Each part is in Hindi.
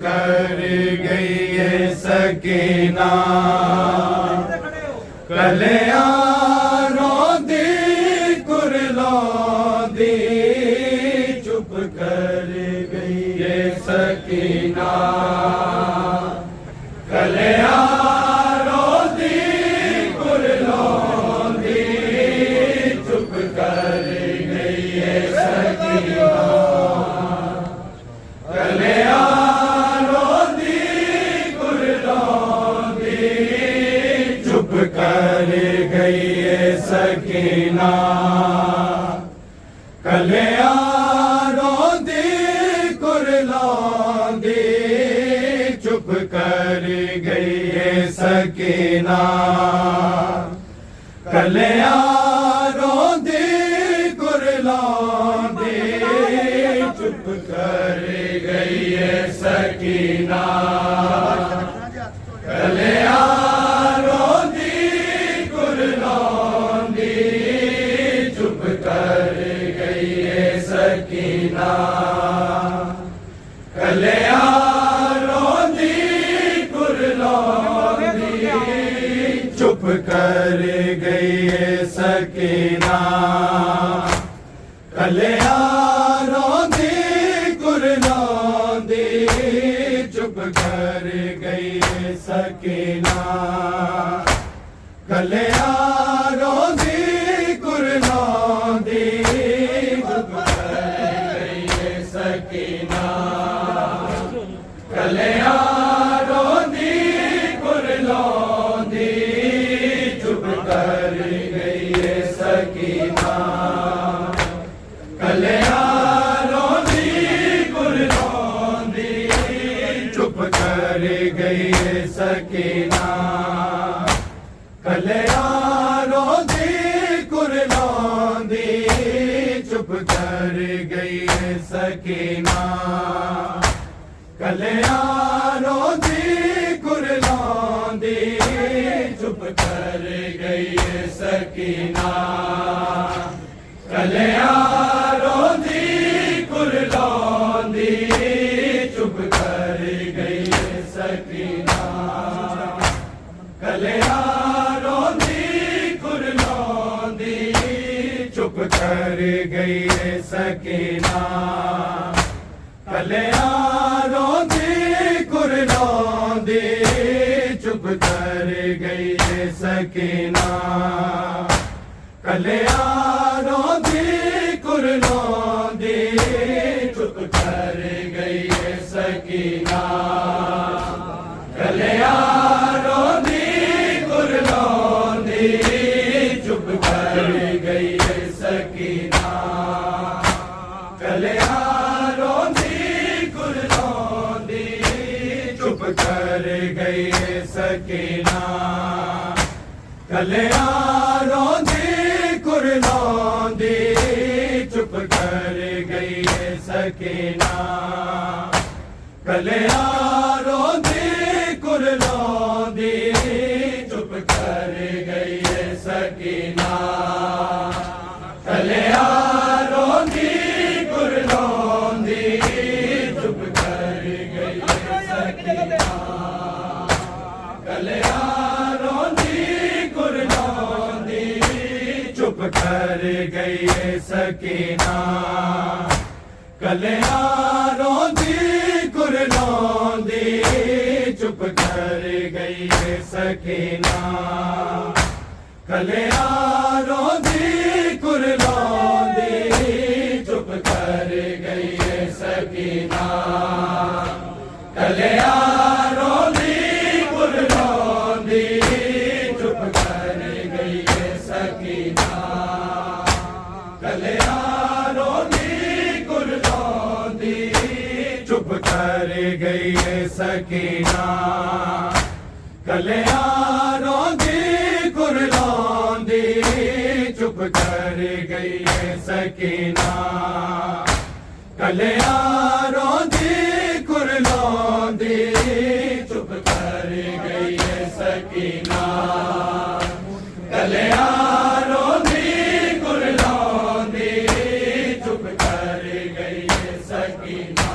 कर गई है सकीना। कलिया रोंदी कुरलांदी चुप कर गई है सकीना। कलिया रोंदी कुरलांदी चुप कर गई है सकीना। कलिया रोंदी कुरलांदी चुप कर गई है सकीना। कलिया रोंदी कुरलांदी चुप कर गई है सकीना। कलिया रोंदी कुरलांदी चुप कर गई है सकीना। कलिया रोंदी कुरलांदी चुप कर गई है सकीना। कलिया रोंदी कुरलांदी चुप कर गई है सकीना। कलिया रोंदी कुरलांदी चुप कर गई है सकीना। कलिया रोंदी कुरलांदी चुप कर गई है सकीना। कलिया रोंदी कुरलांदी चुप कर गई है सकीना। कलिया रोंदी कुरलांदी चुप कर गई है सकीना। कलिया रोंदी कुरलांदी चुप कर गई है सकीना। कलिया रोंदी कुरलांदी चुप कर गई है सकीना। कलिया रोंदी कुरलांदी चुप कर गई है सकीना। कलिया रोंदी कुरलांदी चुप कर गई है सकीना। कलिया रोंदी कुरलांदी चुप कर गई है सकीना। कलिया रोंदी कुरलांदी चुप कर गई है सकीना। कलिया रोंदी कुरलांदी चुप कर गई है सकीना। कलिया रोंदी कुरलांदी चुप कर गई है सकीना। कलिया रोंदी कुरलांदी चुप कर गई है सकीना। कलिया रोंदी कुरलांदी चुप कर गई है सकीना। कलिया रोंदी कुरलांदी चुप कर गई है सकीना। कलिया रोंदी कुरलांदी चुप कर गई है सकीना। कलिया रोंदी कुरलांदी चुप कर गई है सकीना। कलिया रोंदी कुरलांदी चुप कर गई है सकीना। कलिया रोंदी कुरलांदी चुप कर गई है सकीना। कलिया रोंदी कुरलांदी चुप कर गई है सकीना। कलिया रोंदी कुरलांदी चुप कर गई है सकीना। कलिया रोंदी कुरलांदी चुप कर गई है सकीना। कलिया रोंदी कुरलांदी चुप कर गई है सकीना।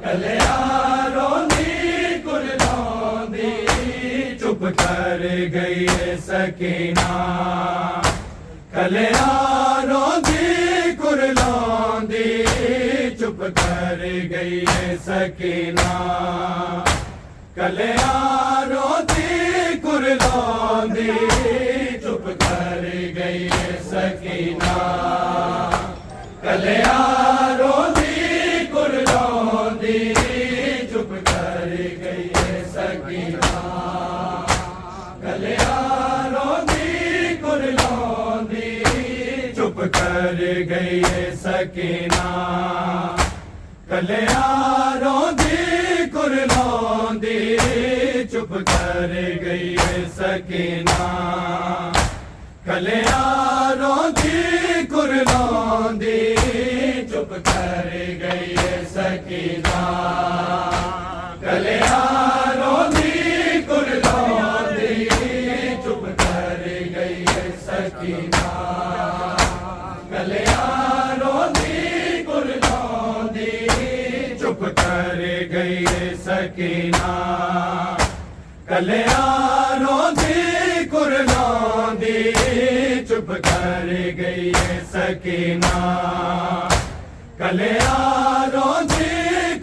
कलिया कलिया रोंदी कुरलांदी चुप कर गई सकीना कलिया रोंदी कुरलांदी चुप कर गई सकीना कलिया रोंदी कुरलांदी चुप कर गई सकीना कलिया रोंदी कुरलांदी चुप कर गई सकीना कलिया रोंदी कुरलांदी चुप कर गई सकीना कलिया रोंदी कुरलांदी चुप कर गई सकीना कलिया रोंदी कुरलांदी चुप कर गई सकीना कलिया रोंदी कुरलांदी चुप कर गई सकीना कलिया रोंदी कुरलांदी चुप कर गई सकीना कलिया रोंदी कुरलांदी चुप कर गई सकीना कलिया रोंदी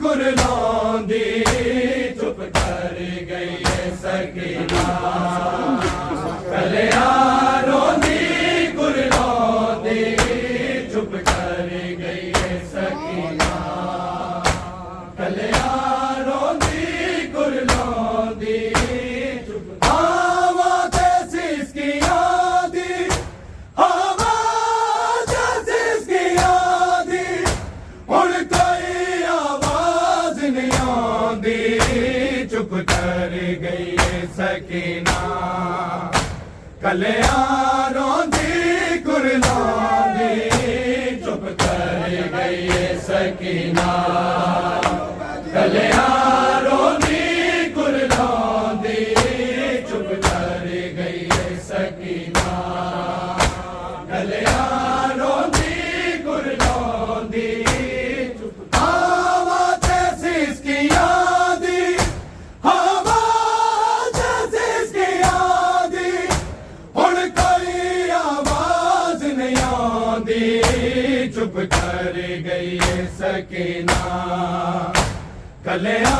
कुरलांदी चुप कर गई सकीना कलिया रोंदी कुरलांदी चुप कर गई सकीना कलिया रोंदी कुरलांदी चुप हवा जैसी इसकी यादी हवा जैसी इसकी यादी उड़ कोई आवाज नहीं आंदी चुप कर गई सकीना कलिया रोंदी कुरलांदी चुप कर गई सकीना कलिया रोंदी कुरलांदी चुप कर गई सकीना कलिया रोंदी कुरलांदी चुप हवा जैसी इसकी यादी हवा जैसी इसकी यादी उड़ कोई आवाज नहीं आंदी चुप कर गई सकीना कलिया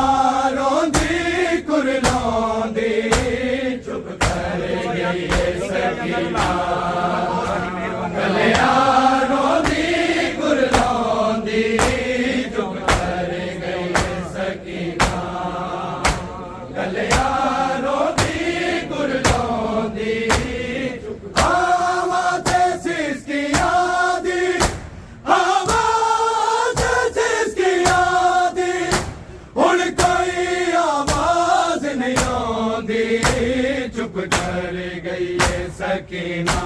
रोंदी कुरलांदी चुप कर गई सकीना कलिया रोंदी कुरलांदी चुप कर गई सकीना कलिया रोंदी कुरलांदी चुप हवा जैसी इसकी यादी हवा जैसी इसकी यादी उड़ कोई आवाज नहीं आंदी चुप कर गई सकीना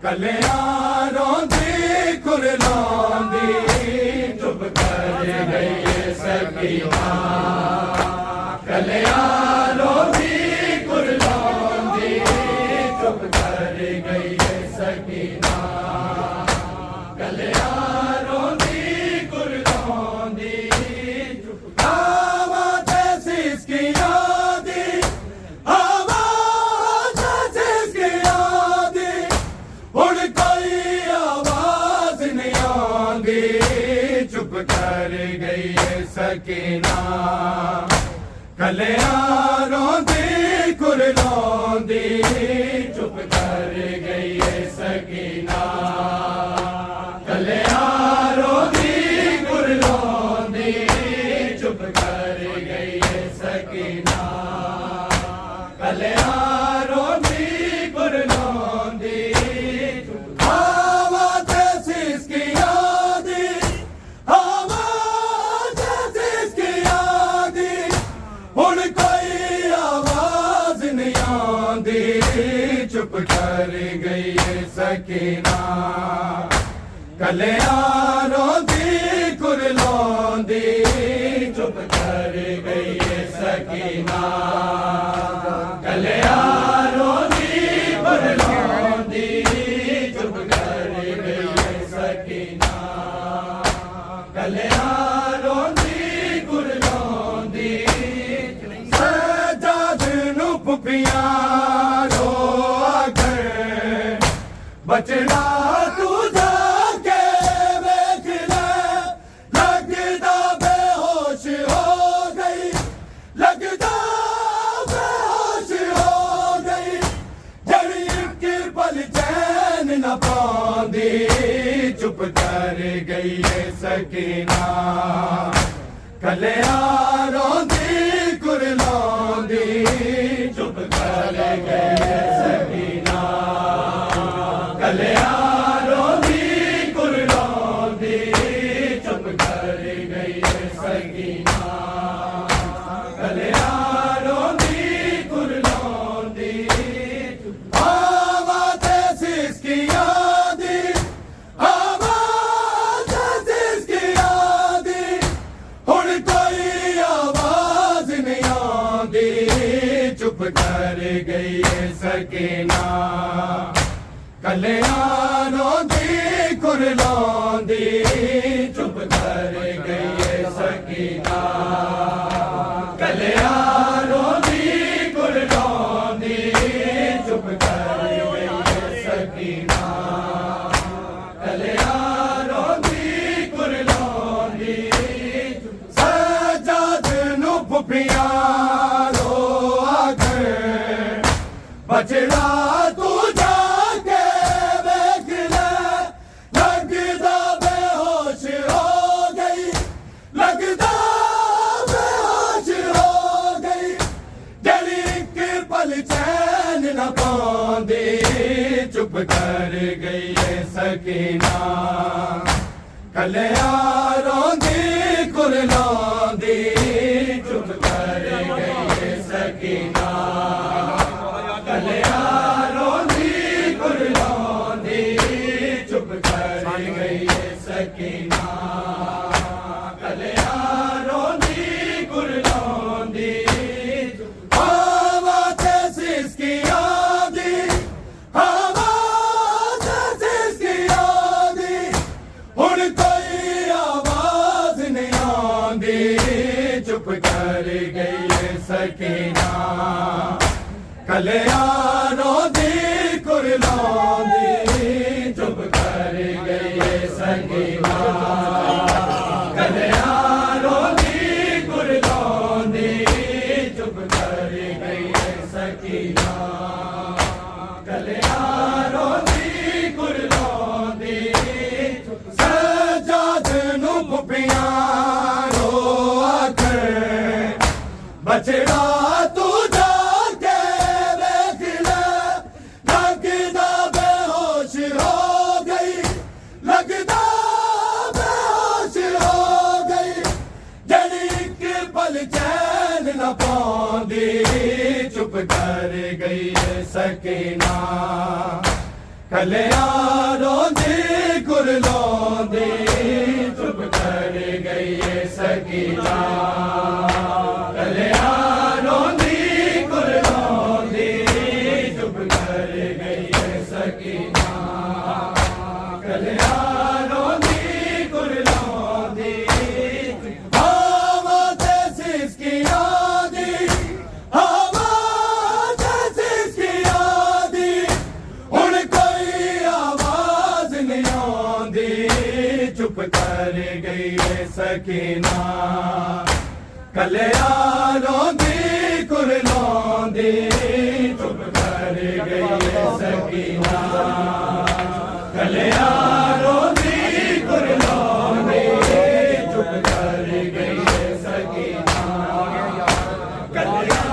कलिया रोंदी कुरलांदी चुप कर गई सकीना कलिया रोंदी कुरलांदी चुप कर गई सकीना कलिया रोंदी कुरलांदी चुप हवा जैसी इसकी यादी हवा जैसी इसकी यादी उड़ कोई आवाज नहीं आंदी चुप कर गई सकीना कलिया रोंदी कुरलांदी चुप कर गई सकीना कलिया रोंदी कुरलांदी चुप कर गई सकीना कलिया रोंदी कुरलांदी हवा जैसी इसकी यादी हवा जैसी इसकी यादी उड़ कोई आवाज नहीं आंदी चुप कर गई सकीना कलिया रोंदी कुरलांदी चुप कर गई सकीना कलिया रोंदी कुरलांदी चुप कर गई सकीना कलिया रोंदी बचड़ा तू जाके वेख ले, लगदा बेहोश हो गई, लगदा बेहोश हो गई, जड़ी एक पल चैन न पांदी, चुप कर गई है सकीना, कलिया रोंदी कुरलांदी, चुप कर गई है सकीना, कलिया रोंदी कुरलांदी, चुप कर गई है सकीना, कलिया रोंदी कुरलांदी, आवाज़ सिसकियां दी, आवाज़ सिसकियां दी, हुण कोई आवाज़ नहीं आंदी, चुप कर गई है सकीना, कलिया रोंदी कुरलांदी, चुप कर गई है सकीना, कलिया रोंदी कुरलांदी, चुप कर गई है सकीना, कलिया रोंदी कुरलांदी, सजाद नूं फुफियां रो आखण, बचड़ा तू जाके वेख ले, लगदा बेहोश हो गई, लगदा बेहोश हो गई, जड़ी एक पल चैन न पांदी, चुप कर गई है सकीना, कलिया रोंदी कुरलांदी, चुप कर गई है सकीना, कलिया रोंदी कुरलांदी, चुप कर गई है सकीना, कलिया रोंदी कुरलांदी, आवाज़ सिसकियां दी, आवाज़ सिसकियां दी, हुण कोई आवाज़ नहीं आंदी, चुप कर गई है सकीना, कलिया रोंदी कुरलांदी, चुप कर गई है सकीना, कलिया रोंदी कुरलांदी, चुप कर गई है सकीना, कलिया रोंदी कुरलांदी, सजाद नूं फुफियां रो आखण, बचड़ा तू जाके वेख ले, लगदा बेहोश हो गई, लगदा बेहोश हो गई, जड़ी एक पल चैन न पांदी, चुप कर गई है सकीना, कलिया रोंदी कुरलांदी, चुप कर गई है सकीना, कलिया रोंदी कुरलांदी, चुप कर गई है सकीना, कलिया रोंदी कुरलांदी, आवाज़ सिसकियां दी, आवाज़ सिसकियां दी, हुण कोई आवाज़ नहीं आंदी, चुप कर गई है सकीना, कलिया रोंदी कुरलांदी, चुप कर गई है सकीना, कलिया रोंदी कुरलांदी, चुप कर गई है सकीना, कलिया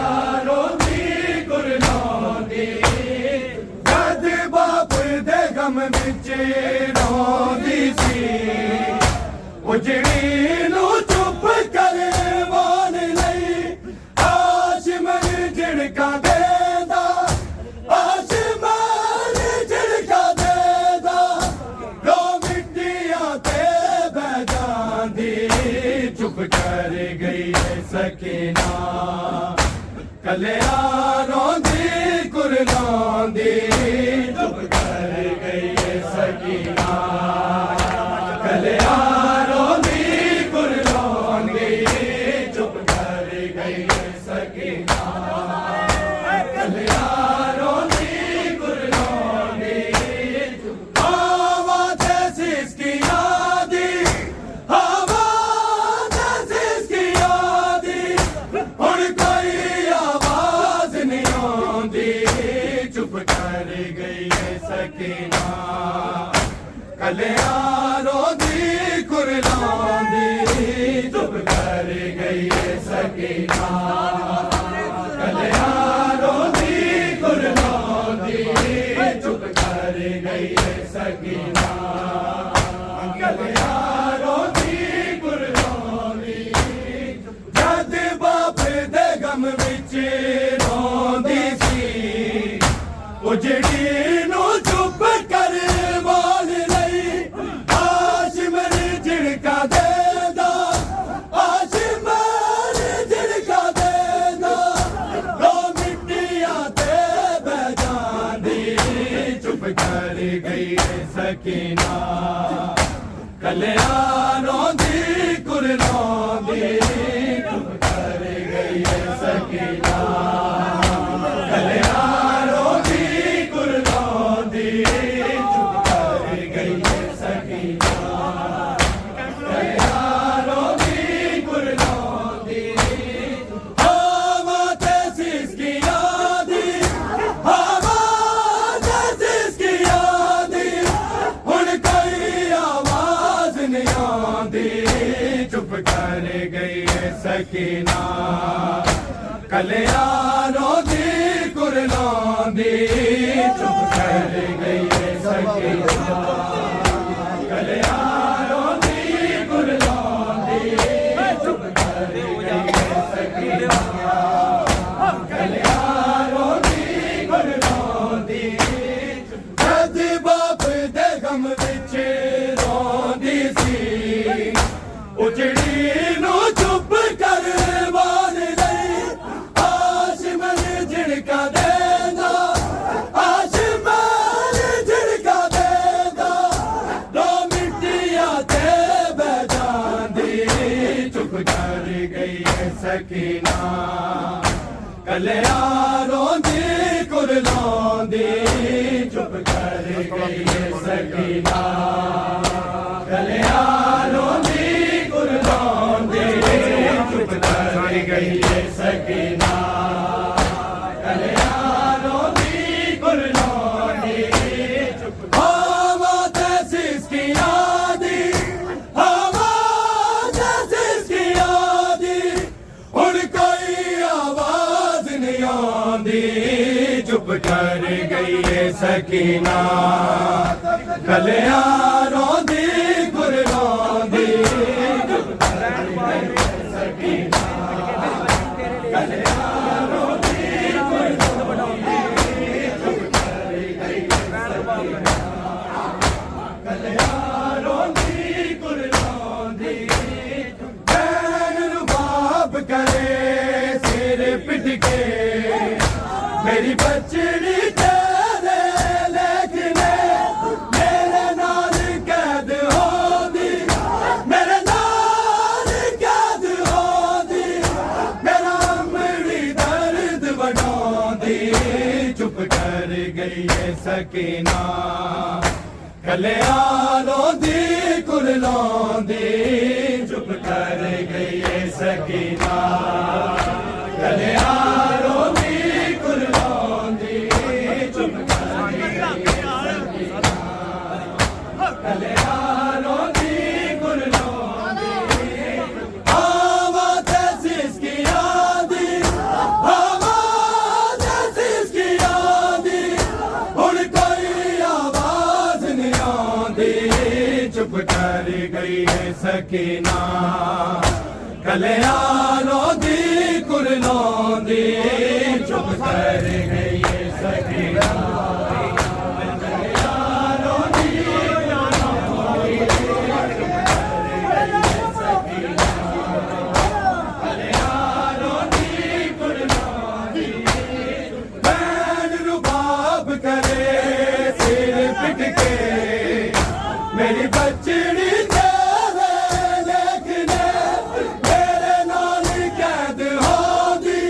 रोंदी कुरलांदी, जद बाप दे गम विच रोंदी सी, उजड़ी नूं चुप करवाण लई, आशमन झिड़का देंदा, आशमन झिड़का देंदा, रो मिट्टियां ते बह जांदी, चुप कर गई है सकीना, कलिया रोंदी कुरलांदी, चुप कर गई है सकीना, कलिया रोंदी कुरलांदी, चुप कर गई है सकीना, कलिया रोंदी कुरलांदी, कल्याणों दी कुरलांदी चुप कर गई है सकीना कल्याणों दी कुरलांदी चुप कर गई है सकीना कल्याणों दी कुरलांदी जद बाप दे गम विच रोंदी सी उजड़ी नू चुप कर बोल लई आशिमर झिड़का देदा आशिमर झिड़का देदा रो मिट्टिया ते बह जांदी चुप कर गई है सकीना कल्याणों दी कुरलांदी चुप कर गई है सकीना कल्याणों दी कुरलांदी चुप कर गई है सकीना कल्याणों दी कुरलांदी हवा ते सिसकी यादी हवा ते सिसकी यादी हुण कोई आवाज नहीं आंदी चुप कर गई है सकीना कल्याणों दी कुरलांदी चुप कर गई है सकीना कल्याणों दी कुरलांदी चुप कर गई है सकीना कल्याणों दी कुरलांदी जद बाप दे गम विच रोंदी सी उजड़ी नू चुप कर बोल लई आशिमन झिड़का देदा आशिमन झिड़का देदा दो मिट्टिया ते बह जांदी चुप कर गई है सकीना कल्याणों दी कुरलांदी चुप कर गई है सकीना कल्याणों दी कुरलांदी चुप कर गई है सकीना कल्याणों दी कुरलांदी चुप हवा ते सिसकी यादी हवा ते सिसकी यादी हुण कोई आवाज नहीं आंदी चुप कर गई है सकीना कल्याणों दी कुरलांदी चुप कर गई है सकीना कल्याणों दी कुरलांदी चुप कर गई है सकीना कल्याणों दी कुरलांदी बैन नू बाप करे सिर पिट के मेरी बचड़ी तेरे लेखने मेरे नाल कैद होंदी मेरे नाल कैद होंदी मेरा अमड़ी दर्द बढ़ांदी चुप कर गई है सकीना कल्याणों दी कुरलांदी चुप कर गई है सकीना कल्याणों दी कुरलांदी चुप कर गई है सकीना कल्याणों दी कुरलांदी हवा ते सिसकी यादी हवा ते सिसकी यादी हुण कोई आवाज नहीं आंदी चुप कर गई है सकीना कल्याणों दी कुरलांदी चुप कर गई है सकीना कल्याणों दी कुरलांदी कल्याणों दी कुरलांदी बैन नू बाप करे सिर पिट के मेरी बचड़ी तेरे लेखने मेरे नाल कैद होंदी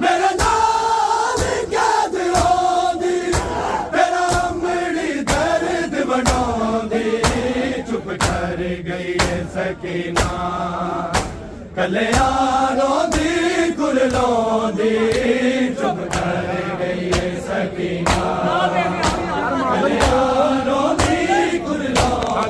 मेरे नाल कैद होंदी मेरा अमड़ी दर्द बढ़ांदी चुप कर गई है सकीना कल्याणों दी कुरलांदी चुप कर गई है सकीना कल्याणों दी कुरलांदी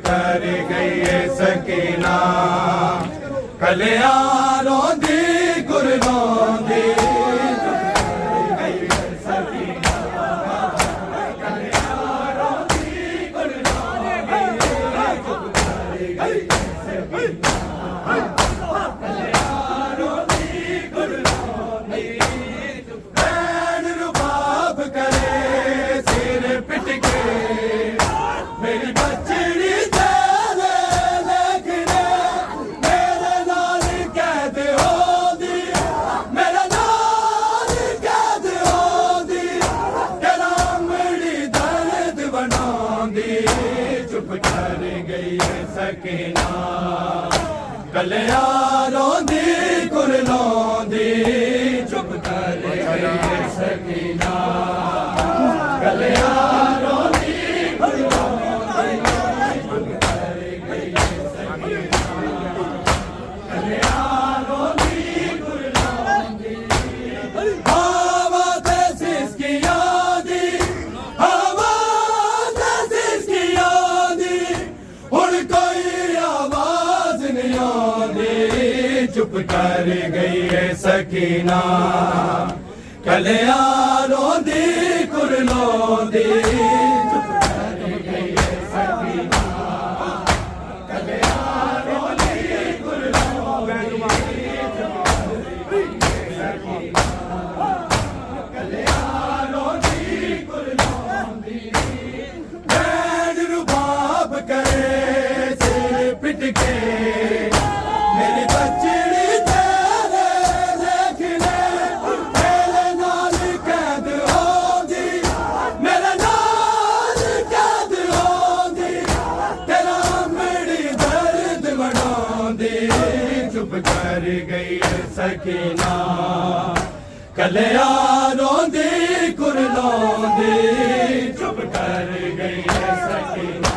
कर गई है सकीना कलिया रोंदी गुर रोंदी चुप कर गई है सकीना कलिया रोंदी गुर रोंदी चुप कर गई है सकीना कलिया रोंदी गुर रोंदी चुप कर गई है सकीना कलिया रोंदी गुर रोंदी हवा तेज इसकी यादी चुप कर गई है सकीना कलिया रोंदी गुर रोंदी चुप कर गई है सकीना कलिया रोंदी गुर रोंदी चुप कर गई है सकीना कलिया रोंदी गुर रोंदी बैठ रुबाब करे सिर पिट के मेरी बच्ची चुप कर गई है सकीना कलिया रोंदी गुर रोंदी चुप कर गई है सकीना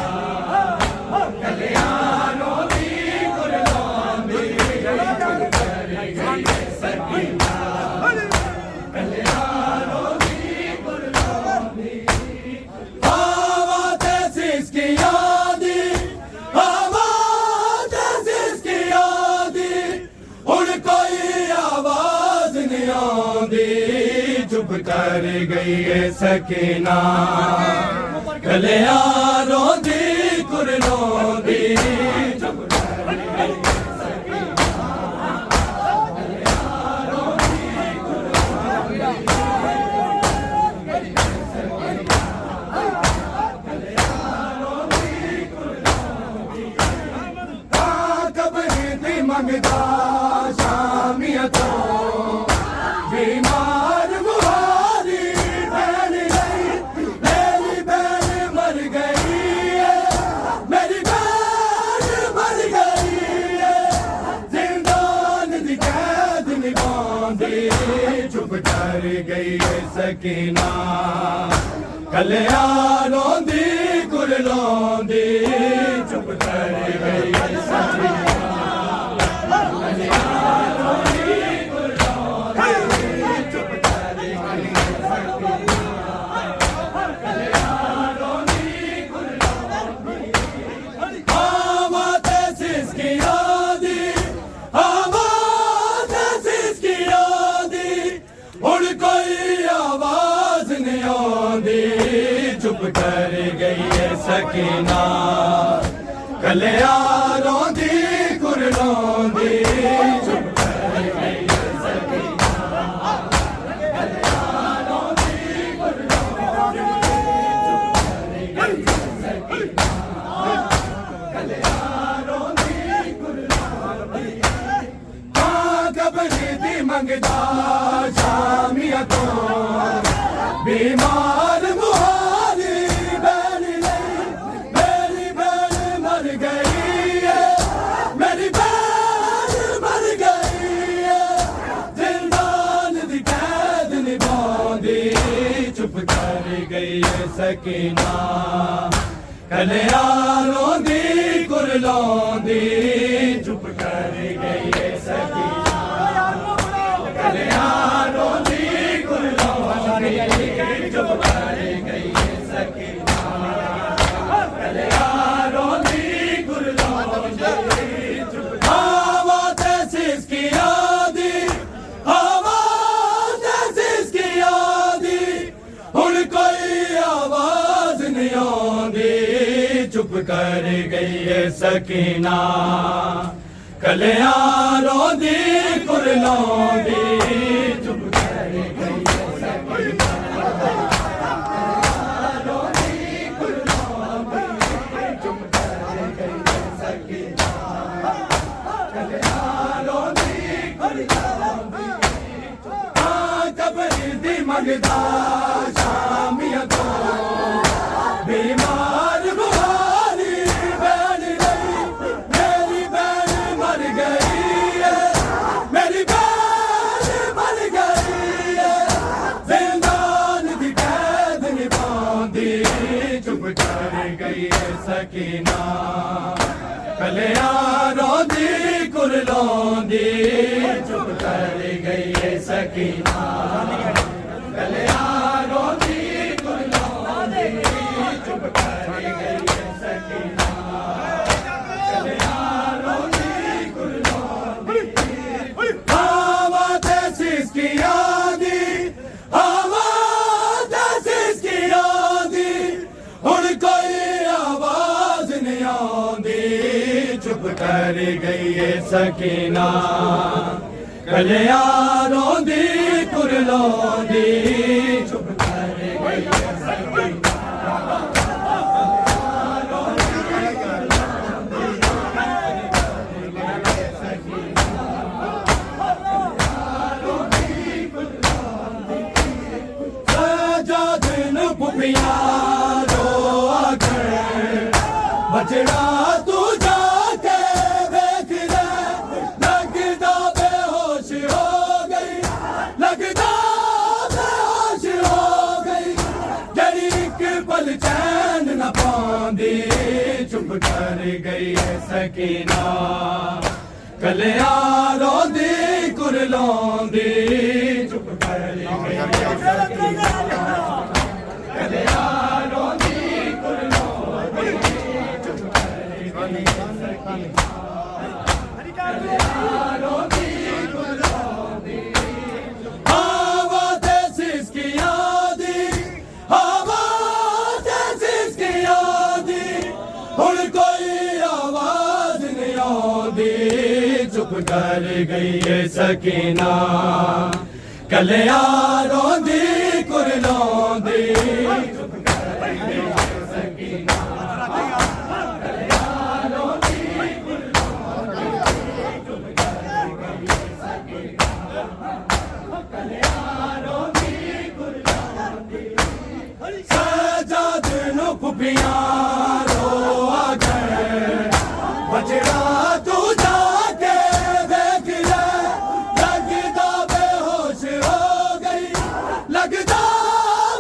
कलिया रोंदी गुर रोंदी चुप कर गई है सकीना कलिया रोंदी गुर रोंदी हवा तेज इसकी यादी हवा तेज इसकी यादी उड़ कोई आवाज नहीं आंदी चुप कर गई है सकीना कलिया रोंदी गुर रोंदी चुप कर गई है सकीना कलिया रोंदी गुर रोंदी कलिया रोंदी गुर रोंदी कब्र दी मंगदा शामिया तो बीमार बुहारी बहन गई मेरी बहन मर गई है मेरी बहन मर गई है जिंदान दी कैद निभांदी चुप कर गई है सकीना कलिया रोंदी गुर रोंदी चुप कर गई है सकीना कलिया रोंदी गुर रोंदी चुप कर गई है सकीना कलिया रोंदी गुर रोंदी हवा तेज इसकी यादी हवा तेज इसकी यादी उड़ कोई आवाज नहीं आंदी चुप कर गई है सकीना कलिया रोंदी गुर रोंदी चुप कर गई है सकीना कलिया रोंदी गुर रोंदी चुप कर गई है सकीना कलिया रोंदी गुर रोंदी कब्र दी मंगदा शामिया तो बीमार बुहारी बहन नहीं मेरी बहन मर गई है मेरी बहन मर गई है जिंदान दी कैद निभांदी चुप कर गई है सकीना कलिया रोंदी गुर रोंदी चुप कर गई है सकीना कलिया रोंदी गुर रोंदी चुप कर गई है सकीना कलिया रोंदी कर गई है सकीना कलियां रोंदी कुरलांदी चुप कर गई है सकीना रोंदी कुरलांदी चुप कर गई है सकीना कलियां रोंदी कुरलांदी कबर दी मंगदा शामिया तो बीमार बुहारी बहन गई मेरी बहन मर गई है मेरी बहन मर गई है जिंदान दी कैद निभांदी चुप कर गई है सकीना कलियां रोंदी कुरलांदी चुप कर गई है सकीना कलियां रोंदी कुरलांदी चुप कर गई है सकीना कलियां रोंदी कुरलांदी हवा तैसीस की आदी हवा तैसीस की आदी हुण कोई आवाज नहीं आंदी चुप कर गई है सकीना कलियां रोंदी कुरलांदी चुप कर गई है सकीना बचड़ा तू जाके देख ले लगदा बेहोश हो गई लगदा बेहोश हो गई जड़ी एक पल चैन न पांदी चुप कर गई है सकीना कलियां रोंदी कुरलांदी चुप कर गई है सकीना कलियां रोंदी कुरलांदी चुप कर गई है सकीना कलियां रोंदी कुरलांदी हवा तैसीस की आदी हवा तैसीस की आदी हुण कोई आवाज नहीं आंदी चुप कर गई है सकीना कलियां रोंदी कुरलांदी चुप कर गई है सकीना कलियां रोंदी कुरलांदी चुप कर गई है सकीना कलियां रोंदी कुरलांदी सजाद नु फुफियां रोआ गए बचड़ा तू जाके देख ले लगदा बेहोश हो गई लगदा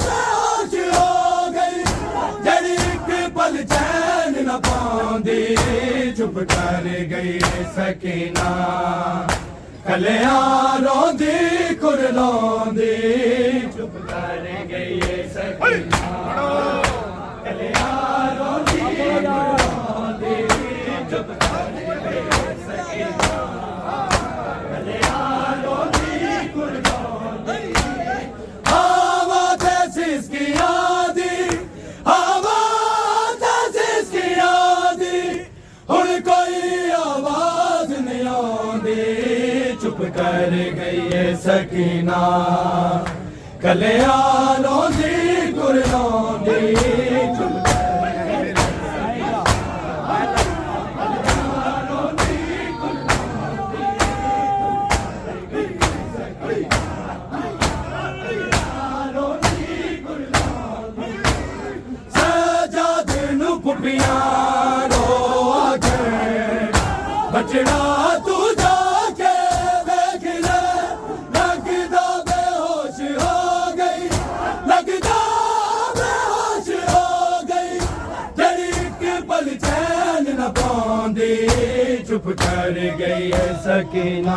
बेहोश हो गई जड़ी एक पल चैन न पांदी चुप कर गई है सकीना कलियां रोंदी कुरलांदी चुप कर गई है सकीना कलियां रोंदी कुरलांदी चुप कर गई है सकीना कलियां रोंदी कुरलांदी हवा तैसीस की आदी हवा तैसीस की आदी हुण कोई आवाज नहीं आंदी चुप कर गई है सकीना कलियां रोंदी कुरलांदी चुप कर गई है सकीना कलियां रोंदी कुरलांदी कलियां रोंदी कुरलांदी सजाद नु फुफियां रोआ गए बचड़ा तू जाके देख ले लगदा बेहोश हो गई लगदा बेहोश हो गई जड़ी एक पल चैन न पांदी चुप कर गई है सकीना